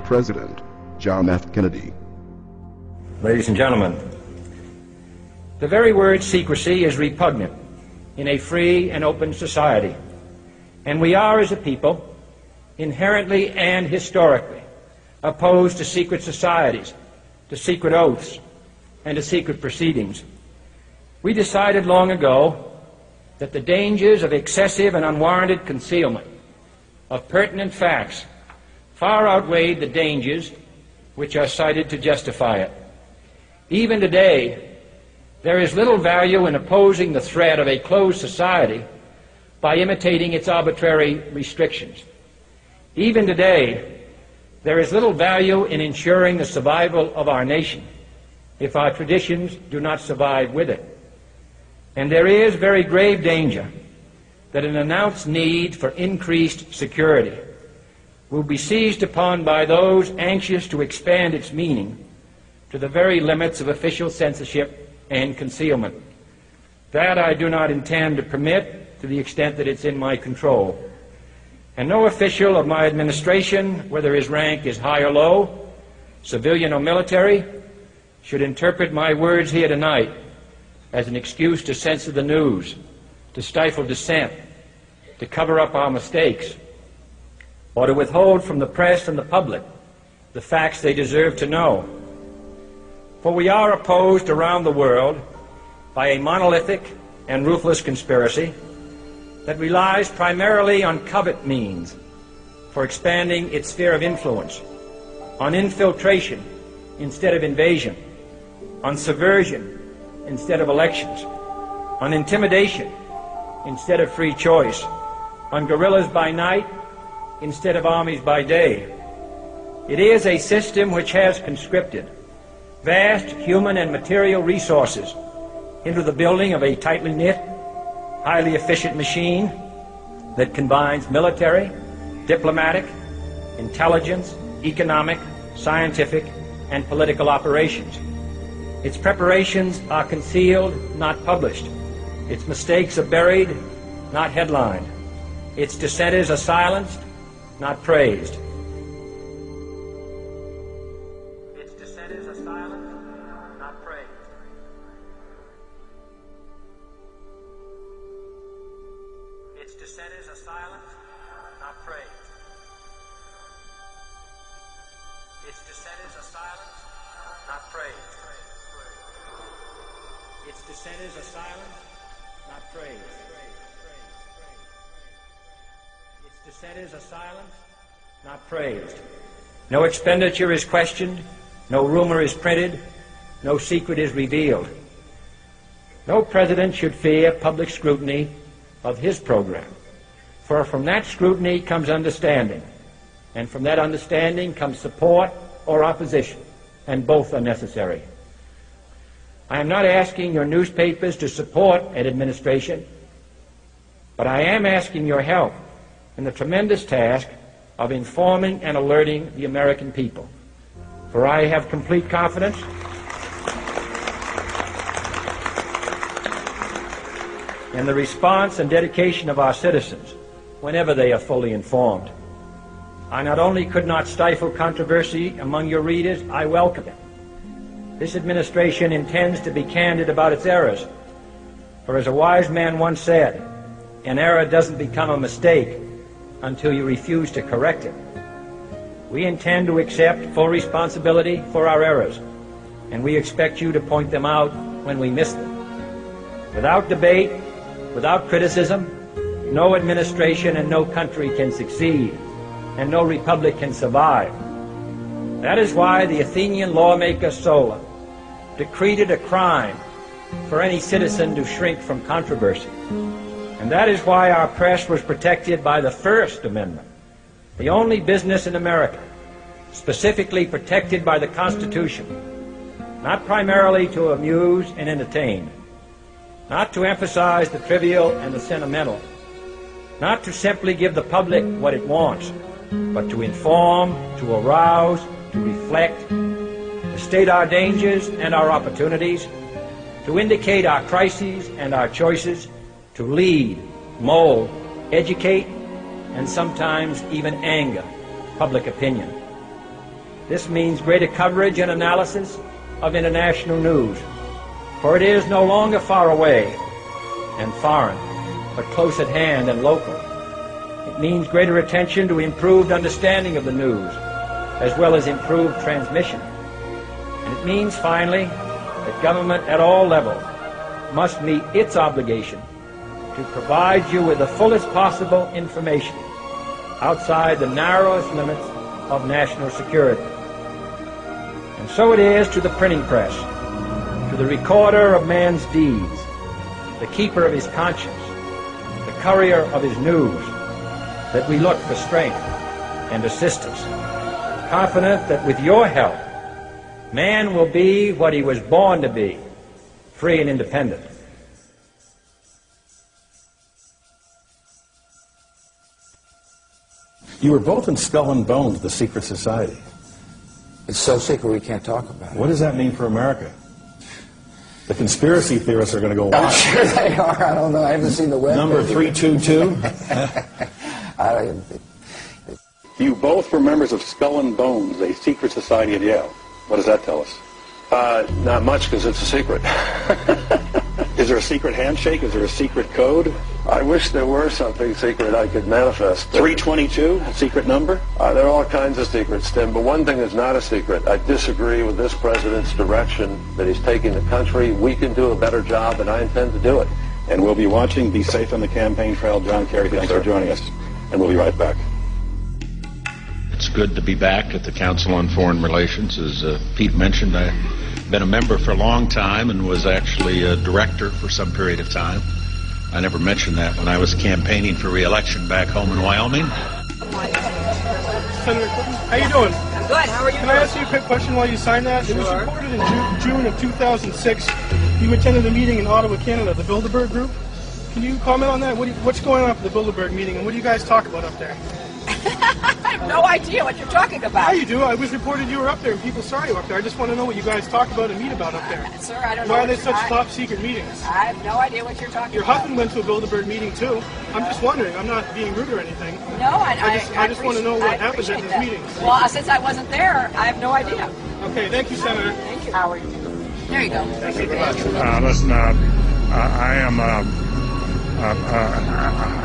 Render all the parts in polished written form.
President John F. Kennedy. Ladies and gentlemen, the very word secrecy is repugnant in a free and open society, and we are, as a people, inherently and historically opposed to secret societies, to secret oaths, and to secret proceedings. We decided long ago that the dangers of excessive and unwarranted concealment of pertinent facts far outweighed the dangers which are cited to justify it. Even today, there is little value in opposing the threat of a closed society by imitating its arbitrary restrictions. Even today, there is little value in ensuring the survival of our nation if our traditions do not survive with it. And there is very grave danger that an announced need for increased security will be seized upon by those anxious to expand its meaning to the very limits of official censorship and concealment. That I do not intend to permit to the extent that it's in my control. And no official of my administration, whether his rank is high or low, civilian or military, should interpret my words here tonight as an excuse to censor the news, to stifle dissent, to cover up our mistakes, or to withhold from the press and the public the facts they deserve to know. For we are opposed around the world by a monolithic and ruthless conspiracy that relies primarily on covert means for expanding its sphere of influence, on infiltration instead of invasion, on subversion instead of elections, on intimidation instead of free choice, on guerrillas by night instead of armies by day. It is a system which has conscripted vast human and material resources into the building of a tightly knit, highly efficient machine that combines military, diplomatic, intelligence, economic, scientific, and political operations. Its preparations are concealed, not published. Its mistakes are buried, not headlined. Its dissenters are silenced, not praised. Its dissenters are silenced, not praised. Its dissenters are silenced, not praised. Its dissenters are silenced, not praised. Its dissenters are silenced, not praised. Its dissenters are silenced, not praised. No expenditure is questioned, no rumor is printed, no secret is revealed. No president should fear public scrutiny of his program, for from that scrutiny comes understanding, and from that understanding comes support or opposition, and both are necessary. I am not asking your newspapers to support an administration, but I am asking your help in the tremendous task of informing and alerting the American people. For I have complete confidence in the response and dedication of our citizens whenever they are fully informed. I not only could not stifle controversy among your readers, I welcome it. This administration intends to be candid about its errors, for as a wise man once said, an error doesn't become a mistake until you refuse to correct it. We intend to accept full responsibility for our errors, and we expect you to point them out when we miss them. Without debate, without criticism, no administration and no country can succeed, and no republic can survive. That is why the Athenian lawmaker Solon decreed it a crime for any citizen to shrink from controversy. And that is why our press was protected by the First Amendment, the only business in America specifically protected by the Constitution, not primarily to amuse and entertain, not to emphasize the trivial and the sentimental, not to simply give the public what it wants, but to inform, to arouse, to reflect, to state our dangers and our opportunities, to indicate our crises and our choices, to lead, mold, educate, and sometimes even anger public opinion. This means greater coverage and analysis of international news, for it is no longer far away and foreign, but close at hand and local. It means greater attention to improved understanding of the news, as well as improved transmission. And it means, finally, that government at all levels must meet its obligation to provide you with the fullest possible information outside the narrowest limits of national security. And so it is to the printing press, to the recorder of man's deeds, the keeper of his conscience, the courier of his news, that we look for strength and assistance, confident that with your help, man will be what he was born to be, free and independent. You were both in Skull and Bones, the secret society. It's so secret we can't talk about it. What does that mean for America? The conspiracy theorists are going to go wild. I'm sure they are. I don't know. I haven't seen the web. Number 322? You both were members of Skull and Bones, a secret society at Yale. What does that tell us? Not much, because it's a secret. Is there a secret handshake? Is there a secret code? I wish there were something secret I could manifest. 322, a secret number? There are all kinds of secrets, Tim, but one thing is not a secret. I disagree with this president's direction that he's taking the country. We can do a better job, and I intend to do it. And we'll be watching. Be safe on the campaign trail. John Kerry, thanks for joining us. And we'll be right back. It's good to be back at the Council on Foreign Relations. As Pete mentioned, I've been a member for a long time and was actually a director for some period of time. I never mentioned that when I was campaigning for re-election back home in Wyoming. Senator Clinton, how you doing? I'm good. How are you Can doing? I ask you a quick question while you sign that? Sure. It was reported in June of 2006 you attended a meeting in Ottawa, Canada, the Bilderberg Group. Can you comment on that? What's going on at the Bilderberg meeting, and what do you guys talk about up there? I have no idea what you're talking about. Yeah, you do. I was reported you were up there, and people saw you up there. I just want to know what you guys talk about and meet about up there. Sir, I don't know. Why are they such top-secret meetings? I have no idea what you're talking Your about. husband went to a Bilderberg meeting, too. I'm just wondering. I'm not being rude or anything. No, I just want to know what happens at these meetings. Well, since I wasn't there, I have no idea. Okay, thank you, Senator. Thank you, Howard. There you go. Thank you very much. Listen, I am a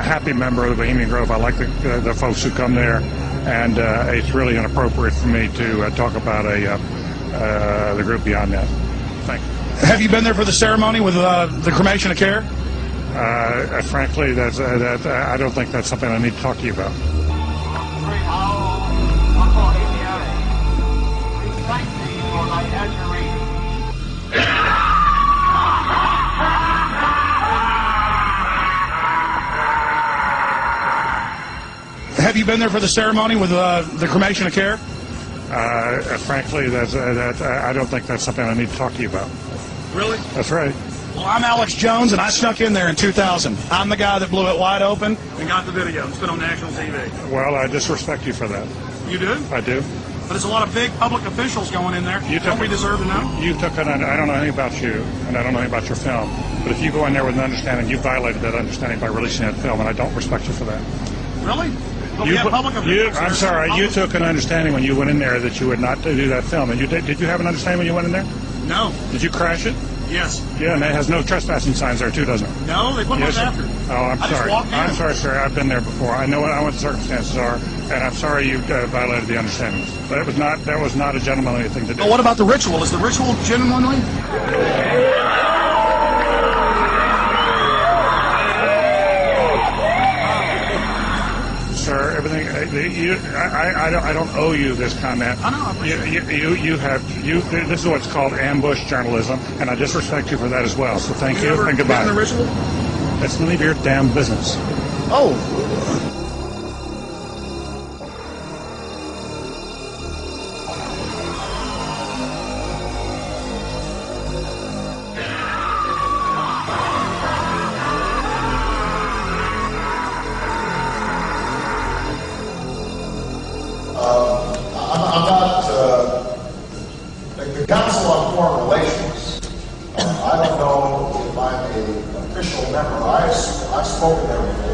happy member of the Bohemian Grove. I like the folks who come there, and it's really inappropriate for me to talk about the group beyond that. Thank you. Have you been there for the ceremony with the cremation of care? Frankly, I don't think that's something I need to talk to you about. Have you been there for the ceremony with the cremation of care? Frankly, I don't think that's something I need to talk to you about. Really? That's right. Well, I'm Alex Jones, and I snuck in there in 2000. I'm the guy that blew it wide open and got the video. It's been on national TV. Well, I disrespect you for that. You do? I do. But there's a lot of big public officials going in there. Don't we deserve to know? I don't know anything about you, and I don't know anything about your film. But if you go in there with an understanding, you violated that understanding by releasing that film, and I don't respect you for that. Really? But we have public officials. I'm sorry, you took an understanding when you went in there that you would not do that film. And did you have an understanding when you went in there? No. Did you crash it? Yes. Yeah, and it has no trespassing signs there too, doesn't it? No, they put them up after. Oh, I'm sorry. I'm sorry, sir. I've been there before. I know what the circumstances are, and I'm sorry you violated the understandings. That was not a gentlemanly thing to do. Well, what about the ritual? Is the ritual gentlemanly? Sir, everything. I don't owe you this comment. I know. This is what's called ambush journalism, and I disrespect you for that as well. So thank you and goodbye. The ritual? It's none of your damn business. Oh. The Council on Foreign Relations, I don't know if I'm an official member. I've spoken there before.